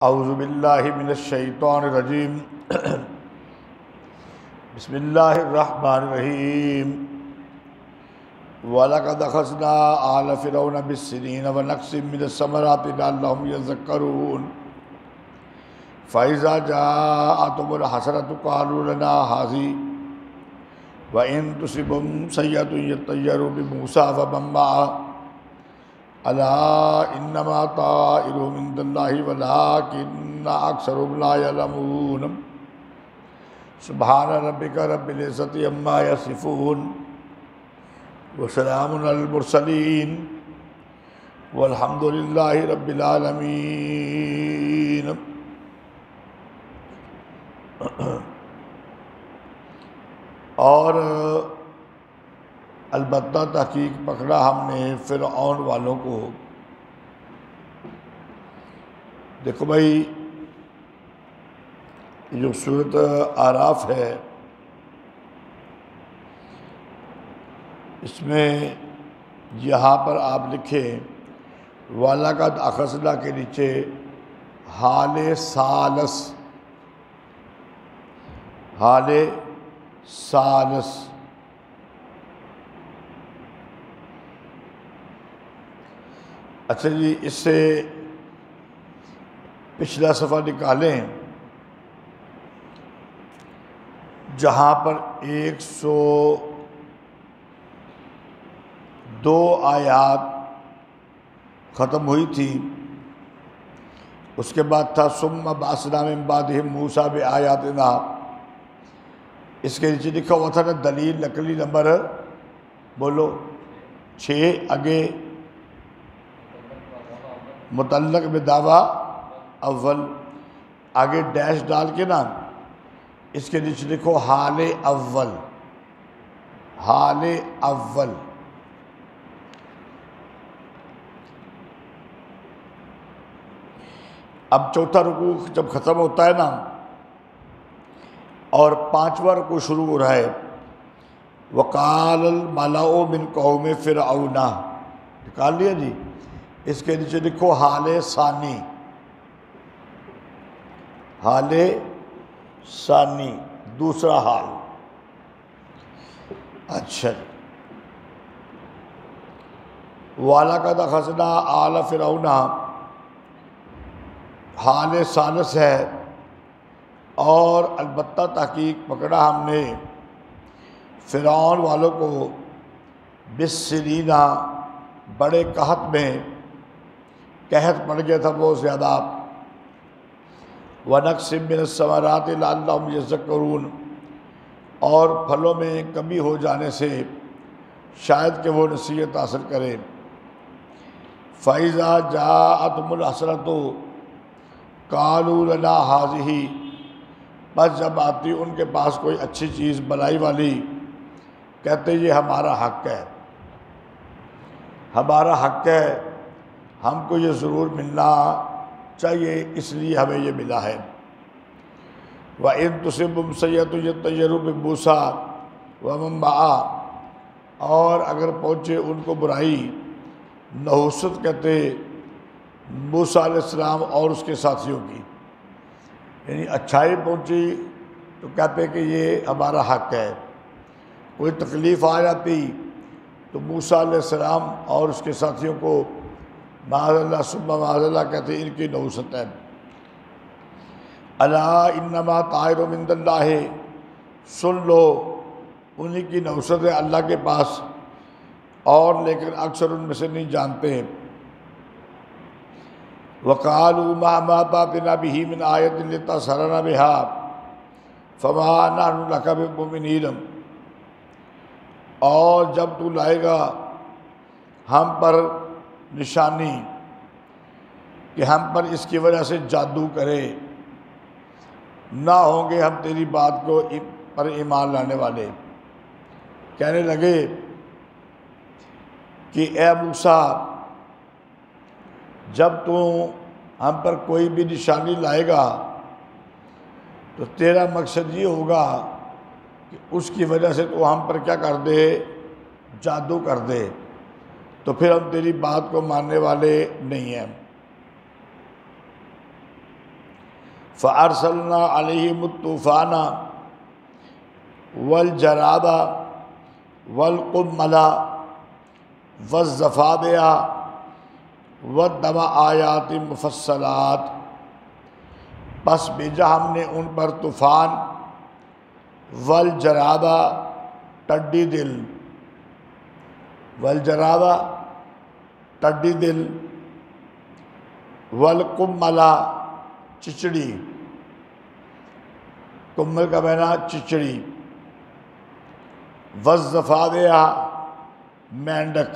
اعوذ باللہ من الشیطان الرجیم بسم اللہ الرحمن الرحیم وَلَقَدْ أَخَذْنَا آلَ فِرْعَوْنَ بِالسِّنِينَ وَنَقْصٍ مِّنَ الثَّمَرَاتِ لَعَلَّهُمْ يَذَّكَّرُونَ فَإِذَا جَاءَتْهُمُ الْحَسَنَةُ قَالُوا لَنَا هَٰذِهِ وَإِن تُصِبْهُمْ سَيِّئَةٌ يَطَّيَّرُوا بِمُوسَىٰ وَمَن مَّعَهُ أَلَا إِنَّمَا طَائِرُهُمْ عِندَ اللَّهِ وَلَٰكِنَّ أَكْثَرَهُمْ لَا يَعْلَمُونَ سبحان ربك رب العزة عما يصفون وسلام على المرسلين والحمد لله رب العالمين۔ اور البتہ تحقیق پکڑا ہم نے فرعون والوں کو۔ دیکھو بھائی، جو سورۃ اعراف ہے اس میں یہاں پر آپ لکھیں وَلَقَدْ أَخَذْنَا کے نیچے حال ثالث، حال ثالث۔ اچھا جی، اس سے پچھلا صفحہ نکالیں جہاں پر 102 آیات ختم ہوئی تھی، اس کے بعد تھا ثُمَّ بَعَثْنَا مِن بَعْدِهِم مُوسَىٰ بِآيَاتِنَا۔ اس کے نیچے لکھا ہوا تھا نا دلیل نقلی نمبر بولو 6، آگے متعلق بدعویٰ اول، آگے ڈیش ڈال کے نا اس کے نیچے لکھو حال اول، حال اول۔ اب چوتھا رکوع جب ختم ہوتا ہے نا اور پانچواں رکوع شروع ہو رہا ہے، وَقَالَ الْمَلَأُ مِنْ قَوْمِ فِرْعَوْنَ، نکال لیا جی۔ اس کے نیچے لکھو حال ثانی، حال ثانی، دوسرا حال۔ اچھا جی، وَلَقَدْ أَخَذْنَا آلَ فِرْعَوْنَ حال ثالث ہے، اور البتہ تحقیق پکڑا ہم نے فرعون والوں کو بالسنین، بڑے قحط میں، قحط پڑ گیا تھا بہت زیادہ، وَنَقْصٍ مِّنَ الثَّمَرَاتِ لَعَلَّهُمْ يَذَّكَّرُونَ، اور پھلوں میں کمی ہو جانے سے شاید کہ وہ نصیحت حاصل کریں۔ فَإِذَا جَاءَتْهُمُ الْحَسَنَةُ قَالُوا لَنَا هَٰذِهِ، بس جب آتی ان کے پاس کوئی اچھی چیز بلائی والی، کہتے یہ ہمارا حق ہے، ہمارا حق ہے، ہم کو یہ ضرور ملنا چاہیے، اس لیے ہمیں یہ ملا ہے۔ وَإِن تُصِبْهُمْ سَيِّئَةٌ يَطَّيَّرُوا بِمُوسَىٰ وَمَن مَّعَهُ، اور اگر پہنچے ان کو برائی، نحوست کہتے موسیٰ علیہ السلام اور اس کے ساتھیوں کی، یعنی اچھائی پہنچی تو کہتے کہ یہ ہمارا حق ہے، کوئی تکلیف آ جاتی تو موسیٰ علیہ السلام اور اس کے ساتھیوں کو معاذ اللہ ثم معاذ اللہ کہتے ان کی نحوست ہے۔ الا انما طائرهم عند اللہ، سن لو انہی کی نحوست ہے اللہ کے پاس، اور لیکن اکثر ان میں سے نہیں جانتے ہیں۔ وَقَالُوا مَهْمَا تَأْتِنَا بِهِ مِنْ آيَةٍ لِتَسْحَرَنَا بِهَا فَمَا نَحْنُ لَكَ بِمُؤْمِنِينَ، اور جب تو لائے گا ہم پر نشانی کہ ہم پر اس کی وجہ سے جادو کرے، نہ ہوں گے ہم تیری بات کو پر ایمان لانے والے۔ کہنے لگے کہ اے موسیٰ، جب تو ہم پر کوئی بھی نشانی لائے گا تو تیرا مقصد یہ ہوگا کہ اس کی وجہ سے تو ہم پر کیا کر دے، جادو کر دے، تو پھر ہم تیری بات کو ماننے والے نہیں ہیں۔ فَأَرْسَلْنَا عَلَيْهِمُ الطُّوفَانَ وَالْجَرَادَ وَالْقُمَّلَ وَالضَّفَادِعَ وَالدَّمَ آیَاتٍ مُفَصَّلَاتٍ، پس بھیجا ہم نے ان پر طوفان، والجرادہ ٹڈی دل، والجرادہ ٹڈی دل، والقملہ چچڑی، کمل کا معنی چچڑی، والضفادع مینڈک،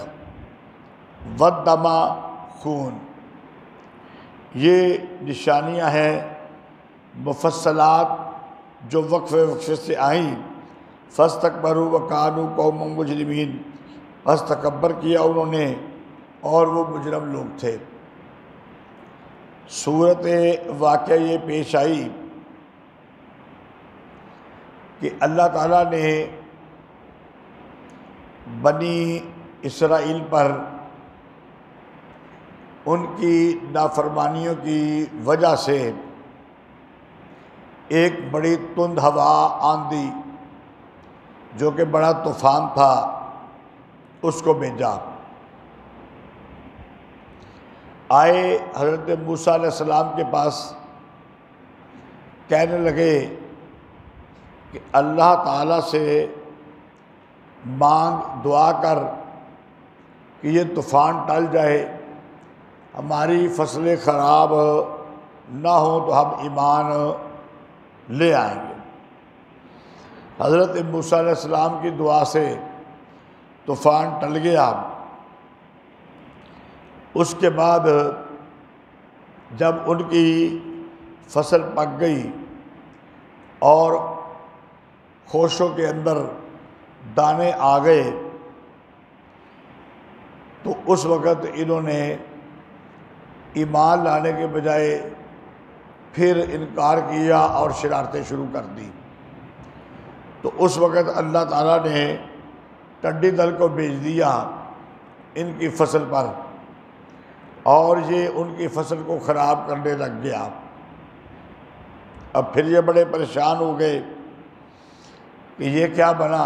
والدم خون۔ یہ نشانیاں ہیں مفصلات جو وقفے وقفے سے آئیں۔ فاستکبروا وکانوا قوما مجرمین، بس تکبر کیا انہوں نے اور وہ مجرم لوگ تھے۔ صورت واقعہ یہ پیش آئی کہ اللہ تعالیٰ نے بنی اسرائیل پر ان کی نافرمانیوں کی وجہ سے ایک بڑی تند ہوا آندھی جو کہ بڑا طوفان تھا اس کو بھیجا۔ آئے حضرت موسیٰ علیہ السلام کے پاس، کہنے لگے کہ اللہ تعالیٰ سے مانگ، دعا کر کہ یہ طوفان ٹل جائے، ہماری فصلیں خراب نہ ہوں تو ہم ایمان لے آئیں گے۔ حضرت موسیٰ علیہ السلام کی دعا سے طوفان ٹل گیا۔ اس کے بعد جب ان کی فصل پک گئی اور خوشوں کے اندر دانے آ گئے تو اس وقت انہوں نے ایمان لانے کے بجائے پھر انکار کیا اور شرارتیں شروع کر دی۔ تو اس وقت اللہ تعالیٰ نے ٹڈی دل کو بھیج دیا ان کی فصل پر، اور یہ ان کی فصل کو خراب کرنے لگ گیا۔ اب پھر یہ بڑے پریشان ہو گئے کہ یہ کیا بنا۔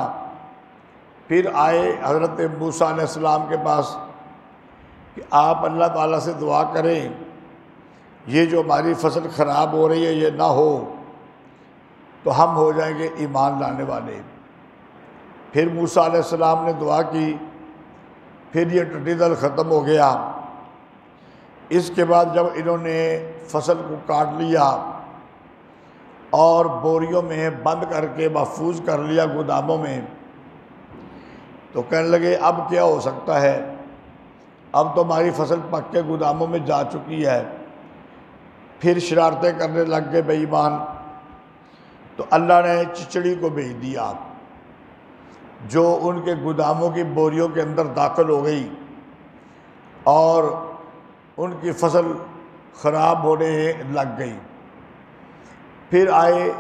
پھر آئے حضرت موسیٰ علیہ السلام کے پاس کہ آپ اللہ تعالیٰ سے دعا کریں یہ جو ہماری فصل خراب ہو رہی ہے یہ نہ ہو تو ہم ہو جائیں گے ایمان لانے والے۔ پھر موسیٰ علیہ السلام نے دعا کی، پھر یہ ٹڈی دل ختم ہو گیا۔ اس کے بعد جب انہوں نے فصل کو کاٹ لیا اور بوریوں میں بند کر کے محفوظ کر لیا گوداموں میں، تو کہنے لگے اب کیا ہو سکتا ہے، اب تو ہماری فصل پک کے گوداموں میں جا چکی ہے۔ پھر شرارتیں کرنے لگ گئے بے ایمان۔ تو اللہ نے چچڑی کو بھیج دیا جو ان کے گوداموں کی بوریوں کے اندر داخل ہو گئی اور ان کی فصل خراب ہونے لگ گئی۔ پھر آئے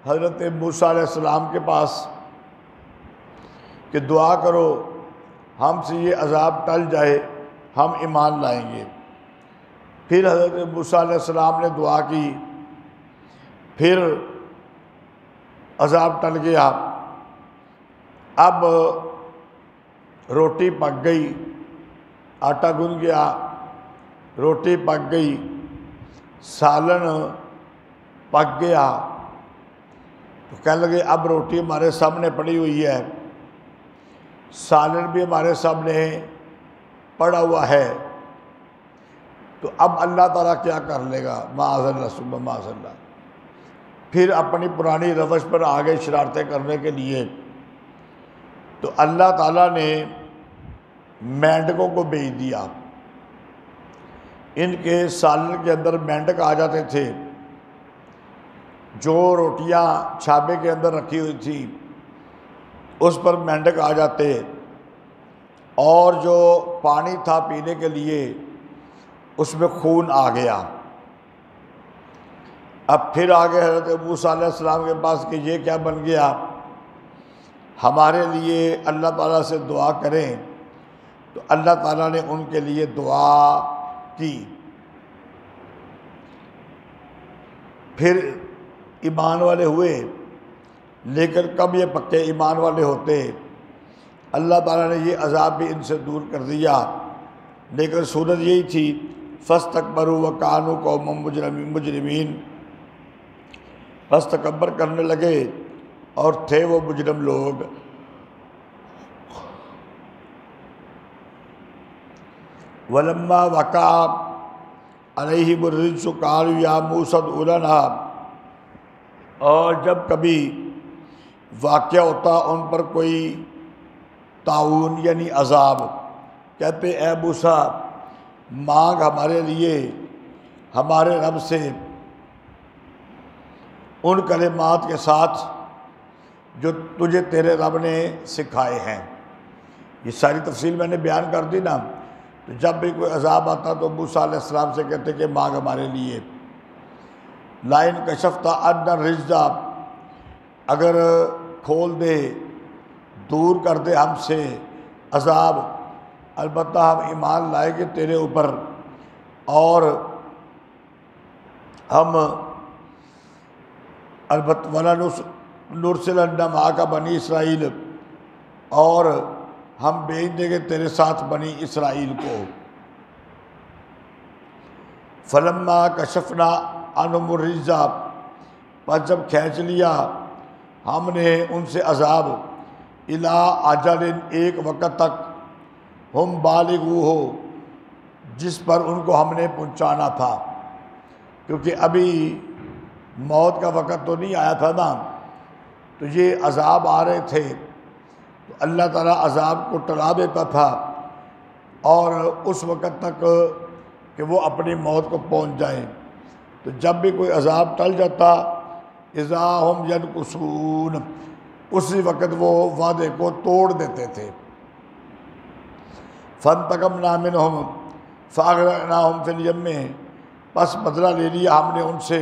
حضرت موسیٰ علیہ السلام کے پاس کہ دعا کرو ہم سے یہ عذاب ٹل جائے، ہم ایمان لائیں گے۔ پھر حضرت موسیٰ علیہ السلام نے دعا کی، پھر عذاب ٹل گیا۔ اب روٹی پک گئی، آٹا گن گیا، روٹی پک گئی، سالن پک گیا۔ تو کہنے لگے اب روٹی ہمارے سامنے پڑی ہوئی ہے، سالن بھی ہمارے سامنے پڑا ہوا ہے، تو اب اللہ تعالیٰ کیا کر لے گا؟ معاذ اللہ ثم معاذ اللہ۔ پھر اپنی پرانی روش پر آگے شرارتیں کرنے کے لیے تو اللہ تعالیٰ نے مینڈکوں کو بھیج دیا۔ ان کے سالن کے اندر مینڈک آ جاتے تھے، جو روٹیاں چھابے کے اندر رکھی ہوئی تھی اس پر مینڈک آ جاتے، اور جو پانی تھا پینے کے لیے اس میں خون آ گیا۔ اب پھر آگے حضرت موسیٰ علیہ السلام کے پاس کہ یہ کیا بن گیا، ہمارے لیے اللہ تعالیٰ سے دعا کریں۔ تو اللہ تعالیٰ نے ان کے لیے دعا کی۔ پھر ایمان والے ہوئے، لیکن کب یہ پکے ایمان والے ہوتے؟ اللہ تعالیٰ نے یہ عذاب بھی ان سے دور کر دیا، لیکن صورت یہی تھی فاستکبروا وکانوا قوما مجرمین، بس تکبر کرنے لگے اور تھے وہ مجرم لوگ۔ وَلَمَّا وَقَعَ عَلَيْهِمُ الرِّجْسُ قَالُوا يَا مُوسَىٰ ادْعُ لَنَا، اور جب کبھی واقع ہوتا ان پر کوئی طاعون یعنی عذاب، کہتے اے موسیٰ مانگ ہمارے لیے ہمارے رب سے ان کلمات کے ساتھ جو تجھے تیرے رب نے سکھائے ہیں۔ یہ ساری تفصیل میں نے بیان کر دی نا۔ تو جب بھی کوئی عذاب آتا تو موسیٰ علیہ السلام سے کہتے کہ مانگ ہمارے لیے۔ لَئِن کَشَفْتَ عَنَّا الرِّجْزَ، اگر کھول دے دور کر دے ہم سے عذاب، البتہ ہم ایمان لائے گے تیرے اوپر، اور ہم البتہ وَلَنُرْسِلَنَّ مَعَكَ بنی اسرائیل، اور ہم بھیج دیں گے تیرے ساتھ بنی اسرائیل کو۔ فَلَمَّا كَشَفْنَا عَنْهُمُ الرِّجْزَ، پس جب کھینچ لیا ہم نے ان سے عذاب، إِلَىٰ أَجَلٍ ایک وقت تک، ہم بالغوہ جس پر ان کو ہم نے پہنچانا تھا، کیونکہ ابھی موت کا وقت تو نہیں آیا تھا نا، تو یہ عذاب آ رہے تھے تو اللہ تعالیٰ عذاب کو ٹلا دیتا تھا اور اس وقت تک کہ وہ اپنی موت کو پہنچ جائیں۔ تو جب بھی کوئی عذاب ٹل جاتا اذا ہم ینکثون، اسی وقت وہ وعدے کو توڑ دیتے تھے۔ فانتقمنا منہم فاغرقناہم فی الیم، پس بدلہ لے لیا ہم نے ان سے،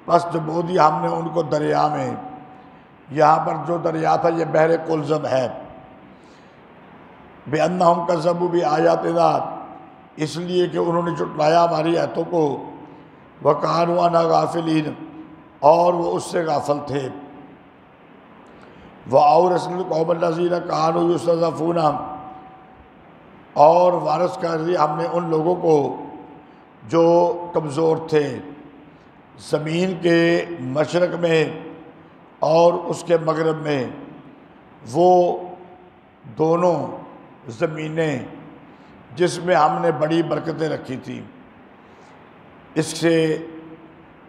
پس ڈبو دیا ہم نے ان کو دریا میں۔ یہاں پر جو دریا تھا یہ بحر کلزم ہے۔ بِأَنَّهُمْ كَذَّبُوا بِآيَاتِنَا، اس لیے کہ انہوں نے جھٹلایا ہماری آیتوں کو، وَكَانُوا عَنْهَا غَافِلِينَ، اور وہ اس سے غافل تھے۔ وَأَوْرَثْنَا الْقَوْمَ الَّذِينَ كَانُوا يُسْتَضْعَفُونَ، اور وارث کر دیا ہم نے ان لوگوں کو جو کمزور تھے، زمین کے مشرق میں اور اس کے مغرب میں، وہ دونوں زمینیں جس میں ہم نے بڑی برکتیں رکھی تھیں۔ اس سے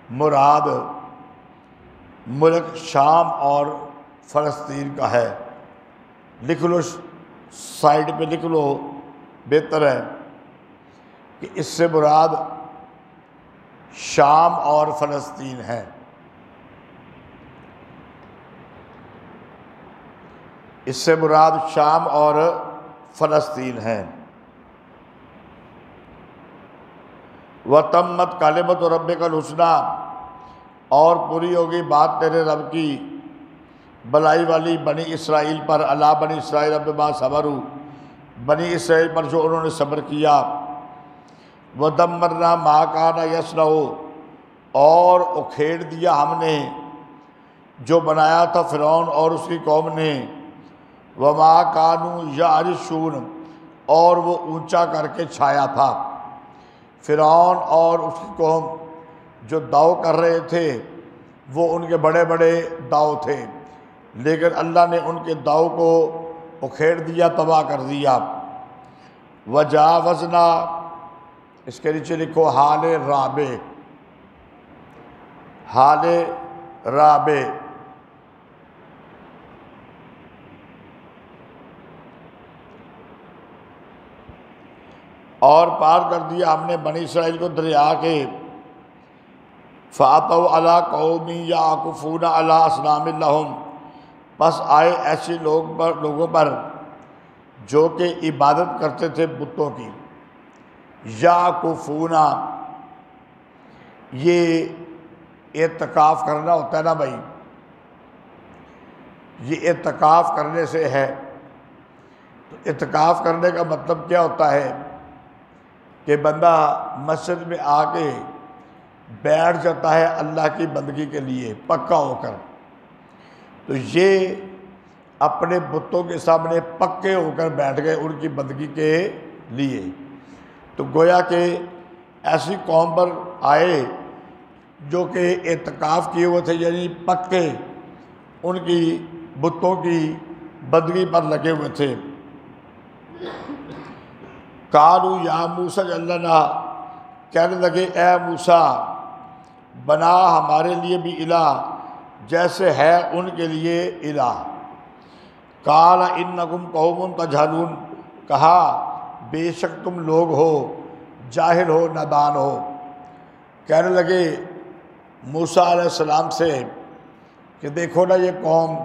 مراد ملک شام اور فلسطین کا ہے۔ لکھ لو، سائڈ پہ لکھ لو، بہتر ہے کہ اس سے مراد شام اور فلسطین ہے۔ اس سے مراد شام اور فلسطین ہے۔ وَتَمَّتْ کَلِمَتُ رَبِّکَ الْحُسْنَىٰ، اور پوری ہوگی بات تیرے رب کی بلائی والی بنی اسرائیل پر، علی بنی اسرائیل بما صبروا، بنی اسرائیل پر جو انہوں نے صبر کیا۔ وَدَمَّرْنَا مَا كَانَ يَصْنَعُ، اور اکھیڑ دیا ہم نے جو بنایا تھا فرعون اور اس کی قوم نے۔ وَمَا كَانُوا يَعْرِشُونَ، اور وہ اونچا کر کے چھایا تھا۔ فرعون اور اس کی قوم جو داؤ کر رہے تھے وہ ان کے بڑے بڑے داؤ تھے، لیکن اللہ نے ان کے داؤ کو اکھیڑ دیا، تباہ کر دیا۔ وَجَاوَزْنَا، اس کے نیچے لکھو حال رابع، حال رابع، اور پار کر دیا ہم نے بنی اسرائیل کو دریا کے۔ فَأَتَوْا عَلَىٰ قَوْمٍ يَعْكُفُونَ عَلَىٰ أَصْنَامٍ لَهُمْ، پس آئے ایسے لوگوں پر جو کہ عبادت کرتے تھے بتوں کی۔ یعکفون، یہ اعتکاف کرنا ہوتا ہے نا بھائی، یہ اعتکاف کرنے سے ہے۔ تو اعتکاف کرنے کا مطلب کیا ہوتا ہے کہ بندہ مسجد میں آ کے بیٹھ جاتا ہے اللہ کی بندگی کے لیے پکا ہو کر، تو یہ اپنے بتوں کے سامنے پکے ہو کر بیٹھ گئے ان کی بندگی کے لیے۔ تو گویا کہ ایسی قوم پر آئے جو کہ اعتکاف کیے ہوئے تھے، یعنی پکے ان کی بتوں کی بندگی پر لگے ہوئے تھے۔ قالوا یا موسیٰ اجعل لنا، کہنے لگے اے موسیٰ بنا ہمارے لیے بھی الہ جیسے ہے ان کے لیے الہ۔ قال انکم قوم تجہلون، کہا بے شک تم لوگ ہو جاہل ہو نادان ہو۔ کہنے لگے موسیٰ علیہ السلام سے کہ دیکھو نا یہ قوم،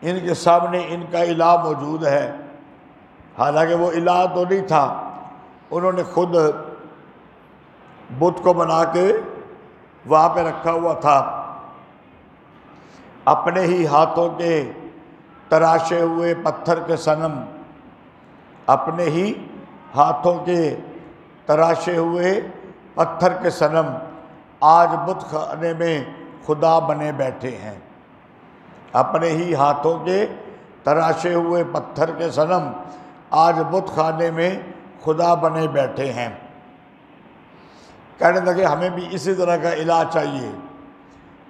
ان کے سامنے ان کا الہ موجود ہے، حالانکہ وہ الہ تو نہیں تھا، انہوں نے خود بت کو بنا کے وہاں پہ رکھا ہوا تھا، اپنے ہی ہاتھوں کے تراشے ہوئے پتھر کے صنم، اپنے ہی ہاتھوں کے تراشے ہوئے پتھر کے صنم آج بت خانے میں خدا بنے بیٹھے ہیں، اپنے ہی ہاتھوں کے تراشے ہوئے پتھر کے صنم آج بت خانے میں خدا بنے بیٹھے ہیں۔ کہنے لگے ہمیں بھی اسی طرح کا الہ چاہیے،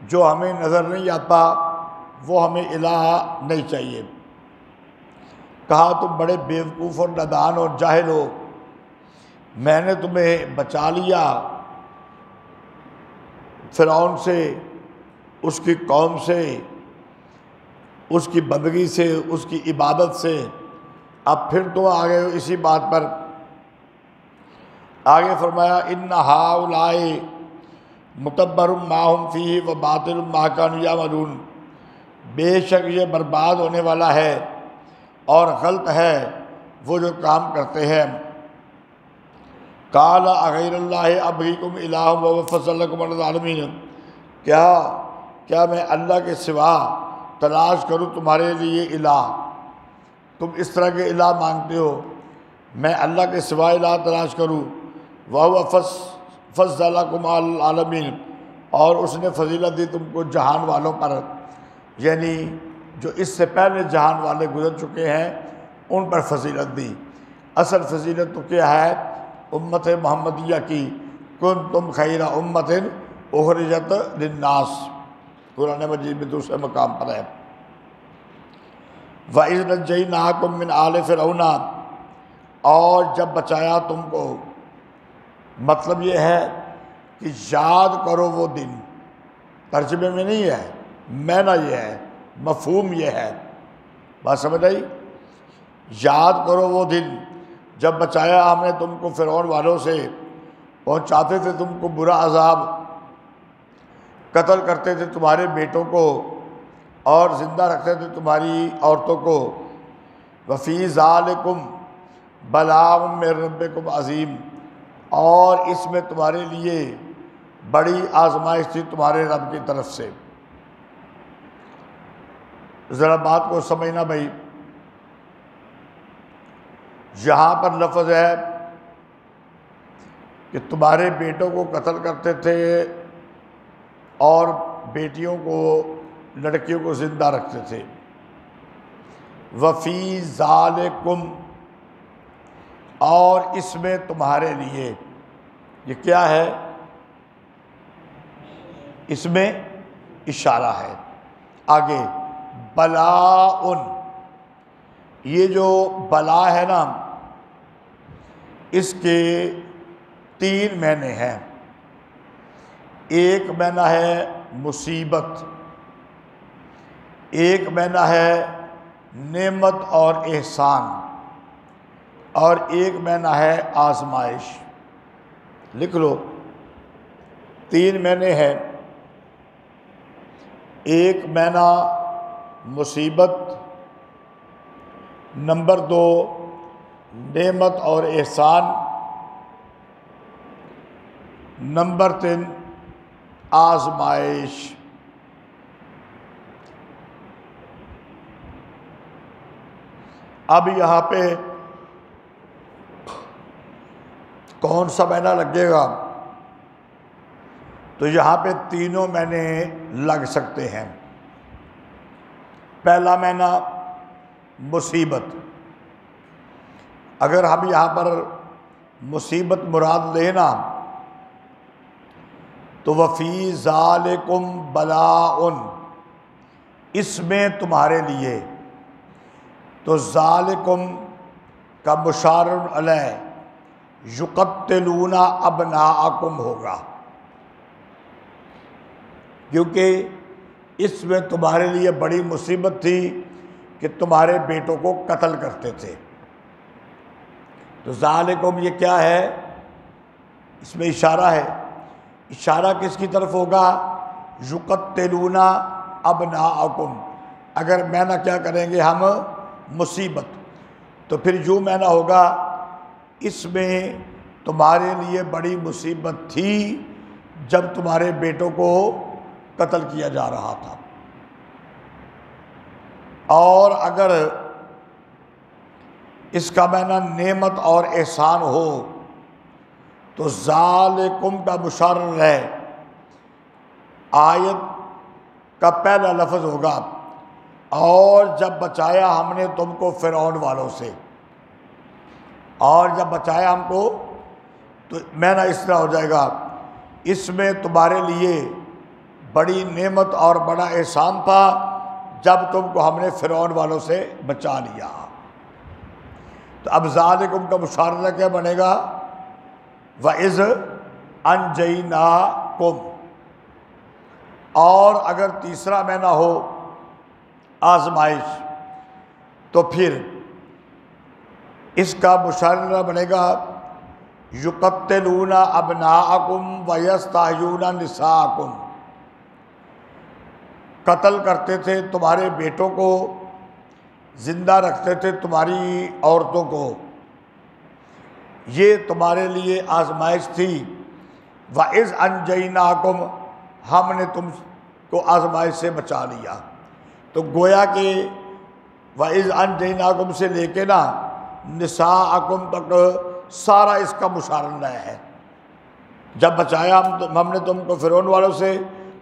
جو ہمیں نظر نہیں آتا وہ ہمیں الہ نہیں چاہیے۔ کہا تم بڑے بیوقوف اور نادان اور جاہل ہو، میں نے تمہیں بچا لیا فرعون سے، اس کی قوم سے، اس کی بندگی سے، اس کی عبادت سے، اب پھر تم آ گئے ہو اسی بات پر۔ آگے فرمایا ان ہؤلاء متبر ما هم فیہ وباطل ما کانوا یعملون، بے شک یہ برباد ہونے والا ہے اور غلط ہے وہ جو کام کرتے ہیں۔ قال اغیر اللہ ابغیکم الہ وهو فضلکم علی العالمین، کیا میں اللہ کے سوا تلاش کروں تمہارے لیے الہ؟ تم اس طرح کے الہ مانگتے ہو، میں اللہ کے سوا الہ تلاش کروں؟ وَهُوَ فَضَّلَكُمْ عَلَى الْعَالَمِينَ، اور اس نے فضیلت دی تم کو جہان والوں پر، یعنی جو اس سے پہلے جہان والے گزر چکے ہیں ان پر فضیلت دی۔ اصل فضیلت تو کیا ہے؟ امت محمدیہ کی، کنتم خیر امت اخرجت للناس، قرآن مجید میں دوسرے مقام پر ہے۔ وَإِذْ نَجَّيْنَاكُمْ مِنْ آلِ فِرْعَوْنَ، اور جب بچایا تم کو، مطلب یہ ہے کہ یاد کرو وہ دن، ترجمے میں نہیں ہے، معنی یہ ہے، مفہوم یہ ہے، بات سمجھ آئی؟ یاد کرو وہ دن جب بچایا ہم نے تم کو فرعون والوں سے، پہنچاتے تھے تم کو برا عذاب، قتل کرتے تھے تمہارے بیٹوں کو اور زندہ رکھتے تھے تمہاری عورتوں کو۔ وفی ذالکم بلاء من ربکم عظیم، اور اس میں تمہارے لیے بڑی آزمائش تھی تمہارے رب کی طرف سے۔ ذرا بات کو سمجھنا بھائی، یہاں پر لفظ ہے کہ تمہارے بیٹوں کو قتل کرتے تھے اور بیٹیوں کو، لڑکیوں کو زندہ رکھتے تھے۔ وفی ذالکم، اور اس میں تمہارے لیے، یہ کیا ہے؟ اس میں اشارہ ہے۔ آگے بلاء، یہ جو بلا ہے نا، اس کے 3 معنی ہیں۔ ایک معنی ہے مصیبت، ایک معنی ہے نعمت اور احسان، اور ایک معنی ہے آزمائش۔ لکھ لو، 3 معنی ہے۔ ایک معنی مصیبت، نمبر 2 نعمت اور احسان، نمبر 3 آزمائش۔ اب یہاں پہ کون سا معنی لگے گا؟ تو یہاں پہ تینوں معنی لگ سکتے ہیں۔ پہلا معنی مصیبت، اگر ہم یہاں پر مصیبت مراد لینا تو وفی ذالکم بلاء، اس میں تمہارے لیے، تو ذالکم کا مشار علیہ یقتلون ابناءکم ہوگا، کیونکہ اس میں تمہارے لیے بڑی مصیبت تھی کہ تمہارے بیٹوں کو قتل کرتے تھے۔ تو ذالکم یہ کیا ہے؟ اس میں اشارہ ہے، اشارہ کس کی طرف ہوگا؟ یقتلون ابناءکم، اگر معنی کیا کریں گے ہم؟ مصیبت، تو پھر یوں معنی ہوگا اس میں تمہارے لیے بڑی مصیبت تھی جب تمہارے بیٹوں کو قتل کیا جا رہا تھا۔ اور اگر اس کا معنی نعمت اور احسان ہو تو ذالکم کا مشرر ہے، آیت کا پہلا لفظ ہوگا، اور جب بچایا ہم نے تم کو فرعون والوں سے، اور جب بچایا ہم کو تو معنی اس طرح ہو جائے گا اس میں تمہارے لیے بڑی نعمت اور بڑا احسان تھا جب تم کو ہم نے فرعون والوں سے بچا لیا۔ تو اب ذالکم کا مشارہ کیا بنے گا؟ وَإِذْ أَنْجَيْنَاكُمْ۔ اور اگر تیسرا معنی ہو آزمائش تو پھر اس کا مشارہ بنے گا یقتلون ابناءکم ویستحیون نساءکم، قتل کرتے تھے تمہارے بیٹوں کو، زندہ رکھتے تھے تمہاری عورتوں کو، یہ تمہارے لیے آزمائش تھی۔ وَإِذْ أَنْجَيْنَاكُمْ، ہم نے تم کو آزمائش سے بچا لیا۔ تو گویا کہ وَإِذْ أَنْجَيْنَاكُمْ سے لے کے نا نساءکم تک سارا اس کا مشارہ ہے۔ جب بچایا ہم نے تم کو فرعون والوں سے،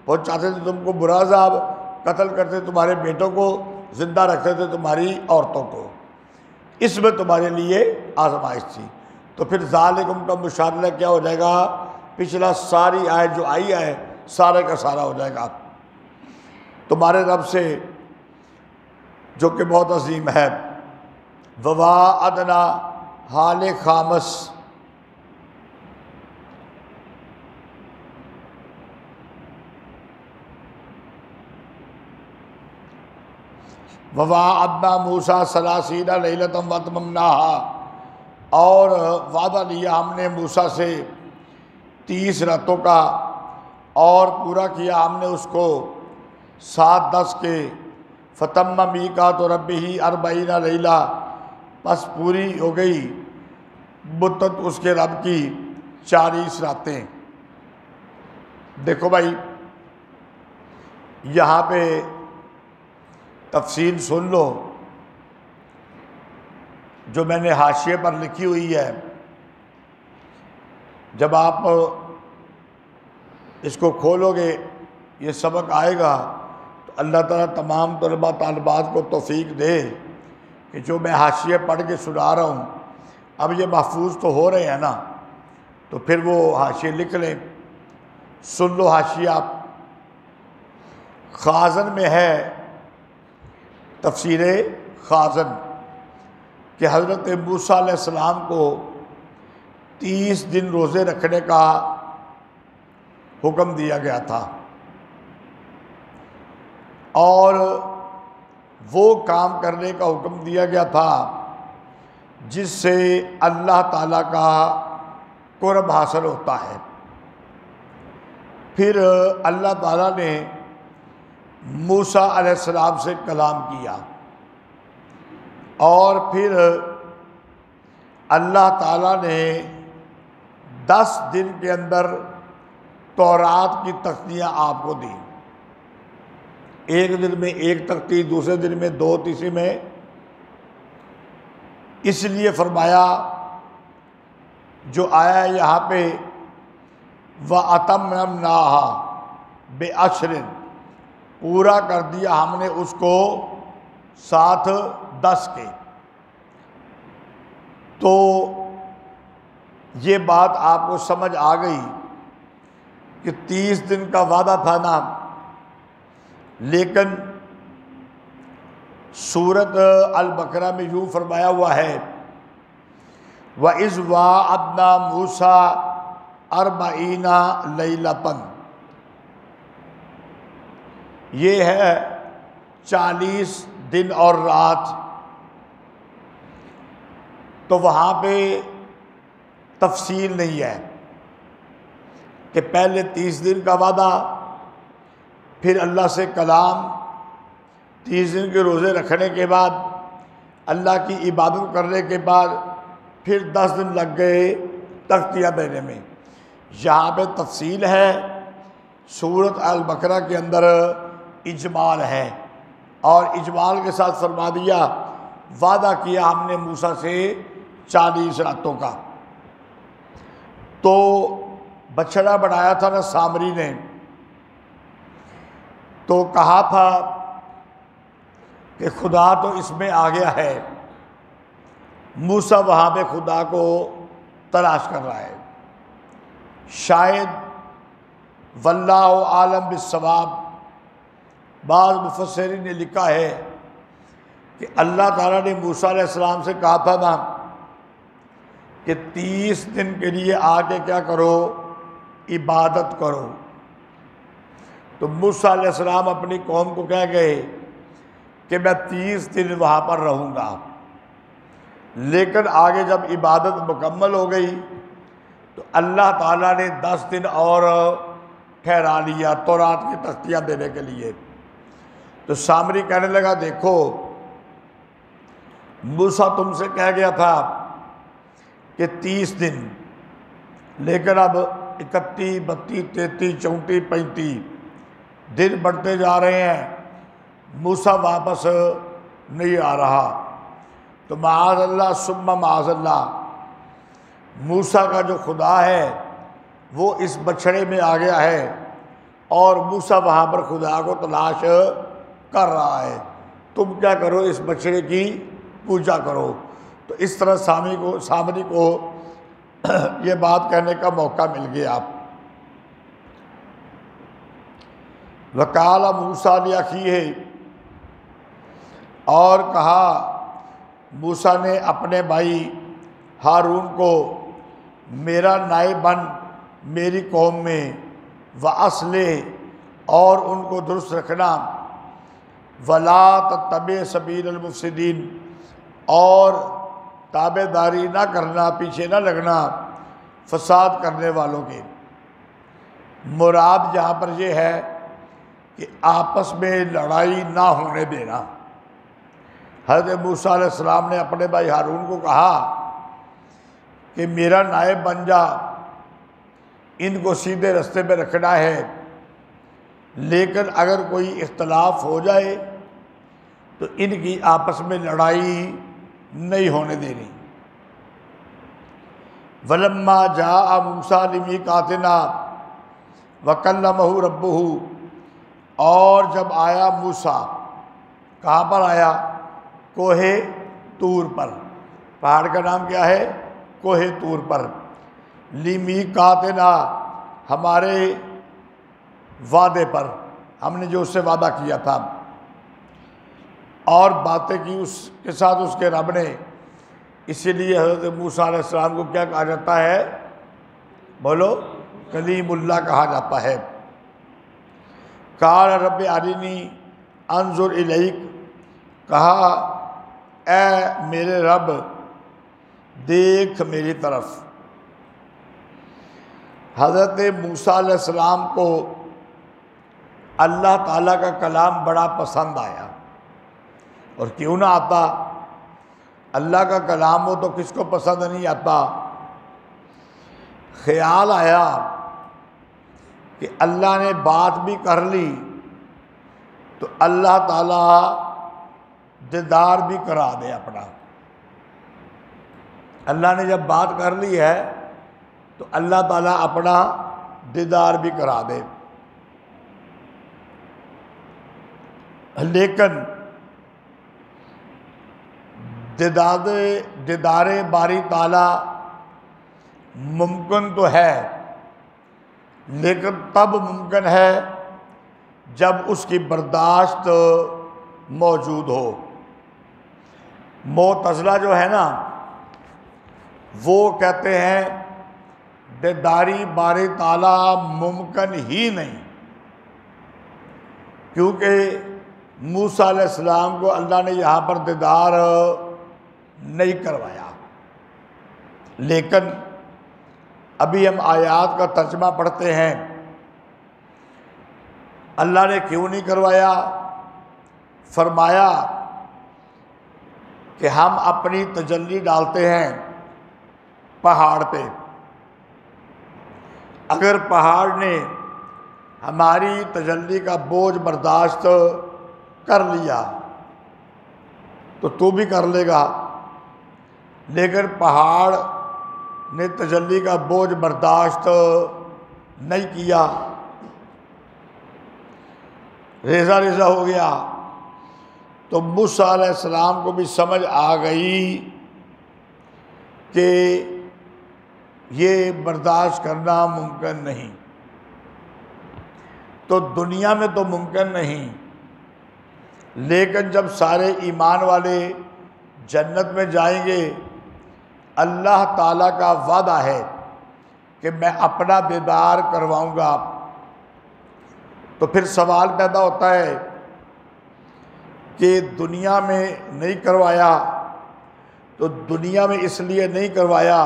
پہنچاتے تھے تم کو برا عذاب، قتل کرتے تمہارے بیٹوں کو، زندہ رکھتے تھے تمہاری عورتوں کو، اس میں تمہارے لیے آزمائش تھی۔ تو پھر ذالکم کا مشارہ کیا ہو جائے گا؟ پچھلا ساری آیت جو آئی ہے سارے کا سارا ہو جائے گا تمہارے رب سے جو کہ بہت عظیم ہے۔ وواعدنا حال خامس، وواعدنا موسیٰ 30 لیلۃ واتممناہا، اور وعدہ لیا ہم نے موسیٰ سے 30 راتوں کا، اور پورا کیا ہم نے اس کو 7-10 کے۔ فتم میقات ربہ 40 لیلہ، پس پوری ہو گئی مدت اس کے رب کی 40 راتیں۔ دیکھو بھائی یہاں پہ تفصیل سن لو جو میں نے حاشیے پر لکھی ہوئی ہے۔ جب آپ اس کو کھولو گے یہ سبق آئے گا تو اللہ تعالیٰ تمام طلباء طالبات کو توفیق دے کہ جو میں حاشیے پڑھ کے سنا رہا ہوں اب یہ محفوظ تو ہو رہے ہیں نا، تو پھر وہ حاشیے لکھ لیں، سن لو حاشیہ۔ خازن میں ہے تفسیر خازن کہ حضرت موسیٰ علیہ السلام کو 30 دن روزے رکھنے کا حکم دیا گیا تھا، اور وہ کام کرنے کا حکم دیا گیا تھا جس سے اللہ تعالیٰ کا قرب حاصل ہوتا ہے۔ پھر اللہ تعالیٰ نے موسیٰ علیہ السلام سے کلام کیا، اور پھر اللہ تعالیٰ نے 10 دن کے اندر تورات کی تختیاں آپ کو دیں، ایک دن میں 1 تختی، دوسرے دن میں 2، تیسرے میں۔ اس لیے فرمایا جو آیا ہے یہاں پہ وَأَتَمَّمْنَاهَا بِعَشْرٍ، پورا کر دیا ہم نے اس کو 10 کے۔ تو یہ بات آپ کو سمجھ آ گئی کہ 30 دن کا وعدہ تھا نا، لیکن سورۃ البقرہ میں یوں فرمایا ہوا ہے وَإِذْ وَاعَدْنَا مُوسَىٰ 40 لَيْلَةً، یہ ہے 40 دن اور رات۔ تو وہاں پہ تفصیل نہیں ہے کہ پہلے 30 دن کا وعدہ، پھر اللہ سے کلام، 30 دن کے روزے رکھنے کے بعد، اللہ کی عبادت کرنے کے بعد پھر 10 دن لگ گئے تختیہ دینے میں۔ یہاں پہ تفصیل ہے، سورۃ البقرہ کے اندر اجمال ہے، اور اجمال کے ساتھ فرما دیا وعدہ کیا ہم نے موسیٰ سے 40 راتوں کا۔ تو بچڑا بنایا تھا نا سامری نے، تو کہا تھا کہ خدا تو اس میں آ گیا ہے، موسیٰ وہاں پہ خدا کو تلاش کر رہا ہے۔ شاید واللہ عالم بالصواب، بعض مفسرین نے لکھا ہے کہ اللہ تعالیٰ نے موسیٰ علیہ السلام سے کہا تھا نا کہ 30 دن کے لیے آ کے کیا کرو، عبادت کرو۔ تو موسیٰ علیہ السلام اپنی قوم کو کہہ گئے کہ میں 30 دن وہاں پر رہوں گا، لیکن آگے جب عبادت مکمل ہو گئی تو اللہ تعالیٰ نے 10 دن اور ٹھہرا لیا تورات کی تختیہ دینے کے لیے۔ تو سامری کہنے لگا دیکھو موسیٰ تم سے کہہ گیا تھا کہ 30 دن، لیکن اب 31، 32، 33، 34، 35 دن بڑھتے جا رہے ہیں، موسیٰ واپس نہیں آ رہا۔ تو معاذ اللہ ثم معاذ اللہ، موسیٰ کا جو خدا ہے وہ اس بچڑے میں آ گیا ہے، اور موسیٰ وہاں پر خدا کو تلاش کر رہا ہے، تم کیا کرو اس بچڑے کی پوجا کرو۔ تو اس طرح سامری کو یہ بات کہنے کا موقع مل گیا۔ وَقَالَ مُوسَىٰ لِأَخِيهِ، اور کہا موسیٰ نے اپنے بھائی ہارون کو میرا نائب بن میری قوم میں، وَأَصْلِحْ، اور ان کو درست رکھنا، وَلَا تَتَّبِعْ سَبِيلَ الْمُفْسِدِينَ، اور تابع داری نہ کرنا، پیچھے نہ لگنا فساد کرنے والوں کے۔ مراد یہاں پر یہ ہے کہ آپس میں لڑائی نہ ہونے دینا۔ حضرت موسیٰ علیہ السلام نے اپنے بھائی ہارون کو کہا کہ میرا نائب بن جا، ان کو سیدھے رستے پہ رکھنا ہے، لیکن اگر کوئی اختلاف ہو جائے تو ان کی آپس میں لڑائی نہیں ہونے دینی۔ وَلَمَّا جَاءَ مُوسَىٰ لِمِيقَاتِنَا وَكَلَّمَهُ رَبُّهُ، اور جب آیا موسیٰ، کہاں پر آیا؟ کوہ طور پر۔ پہاڑ کا نام کیا ہے؟ کوہ طور پر۔ لِمِيقَاتِنَا، ہمارے وعدے پر، ہم نے جو اس سے وعدہ کیا تھا، اور باتیں کی اس کے ساتھ اس کے رب نے، اسی لیے حضرت موسیٰ علیہ السلام کو کیا کہا جاتا ہے؟ بولو، کلیم اللہ کہا جاتا ہے۔ قال رب ارنی انظر الیک، کہا اے میرے رب دیکھ میری طرف۔ حضرت موسیٰ علیہ السلام کو اللہ تعالیٰ کا کلام بڑا پسند آیا، اور کیوں نہ آتا، اللہ کا کلام ہو تو کس کو پسند نہیں آتا۔ خیال آیا کہ اللہ نے بات بھی کر لی تو اللہ تعالیٰ دیدار بھی کرا دے اپنا۔ اللہ نے جب بات کر لی ہے تو اللہ تعالیٰ اپنا دیدار بھی کرا دے۔ لیکن دیدار باری تعالیٰ ممکن تو ہے، لیکن تب ممکن ہے جب اس کی برداشت موجود ہو۔ معتزلہ جو ہے نا وہ کہتے ہیں دیداری باری تعالیٰ ممکن ہی نہیں، کیونکہ موسیٰ علیہ السلام کو اللہ نے یہاں پر دیدار نہیں کروایا۔ لیکن ابھی ہم آیات کا ترجمہ پڑھتے ہیں، اللہ نے کیوں نہیں کروایا؟ فرمایا کہ ہم اپنی تجلی ڈالتے ہیں پہاڑ پہ، اگر پہاڑ نے ہماری تجلی کا بوجھ برداشت کر لیا تو بھی کر لے گا، لیکن پہاڑ نے تجلی کا بوجھ برداشت نہیں کیا، ریزہ ریزہ ہو گیا، تو موسیٰ علیہ السلام کو بھی سمجھ آ گئی کہ یہ برداشت کرنا ممکن نہیں۔ تو دنیا میں تو ممکن نہیں، لیکن جب سارے ایمان والے جنت میں جائیں گے، اللہ تعالیٰ کا وعدہ ہے کہ میں اپنا دیدار کرواؤں گا۔ تو پھر سوال پیدا ہوتا ہے کہ دنیا میں نہیں کروایا، تو دنیا میں اس لیے نہیں کروایا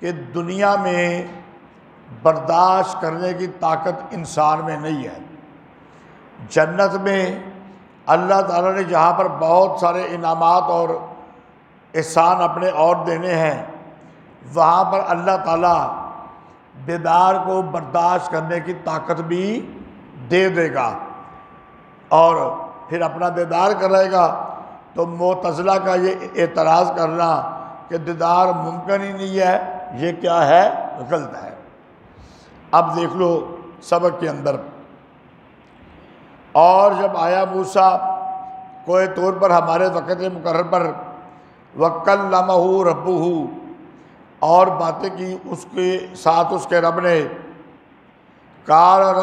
کہ دنیا میں برداشت کرنے کی طاقت انسان میں نہیں ہے۔ جنت میں اللہ تعالیٰ نے جہاں پر بہت سارے انعامات اور احسان اپنے اور دینے ہیں، وہاں پر اللہ تعالیٰ دیدار کو برداشت کرنے کی طاقت بھی دے دے گا اور پھر اپنا دیدار کرے گا۔ تو معتزلہ کا یہ اعتراض کرنا کہ دیدار ممکن ہی نہیں ہے، یہ کیا ہے؟ غلط ہے۔ اب دیکھ لو سبق کے اندر، اور جب آیا موسیٰ کوہ طور پر ہمارے وقت مقرر پر، وَكَلَّمَهُ رَبُّهُ، اور باتیں کی اس کے ساتھ اس کے رب نے، قَالَ رَبِّ